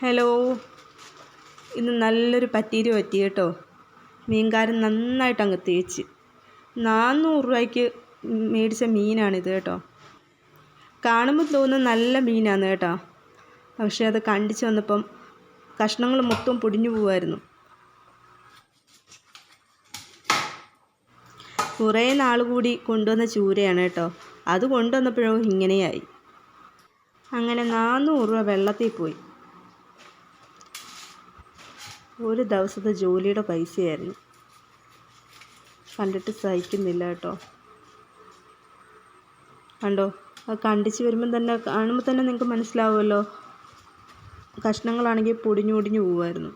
Hello, ഇന്ന് നല്ലൊരു പറ്റീര് പറ്റി കേട്ടോ. മീൻകാരൻ നന്നായിട്ട് അങ്ങ് തേച്ച്. 400 രൂപയ്ക്ക് മേടിച്ച മീനാണിത് കേട്ടോ. കാണുമ്പോൾ തോന്നുന്നു നല്ല മീനാണ് കേട്ടോ. പക്ഷേ അത് കണ്ടിച്ച് വന്നപ്പം കഷ്ണങ്ങൾ മൊത്തം പൊടിഞ്ഞു പോവായിരുന്നു. കുറേ നാൾ കൂടി കൊണ്ടുവന്ന ചൂരയാണ് കേട്ടോ. അത് കൊണ്ടുവന്നപ്പോഴും ഇങ്ങനെയായി. അങ്ങനെ 400 രൂപ വെള്ളത്തിൽ പോയി. ഒരു ദിവസത്തെ ജോലിയുടെ പൈസയായിരുന്നു. കണ്ടിട്ട് സഹിക്കുന്നില്ല കേട്ടോ. കണ്ടോ, അത് കണ്ടിച്ച് വരുമ്പം തന്നെ കാണുമ്പോൾ തന്നെ നിങ്ങൾക്ക് മനസ്സിലാവുമല്ലോ. കഷ്ണങ്ങളാണെങ്കിൽ പൊടിഞ്ഞു പോവുമായിരുന്നു.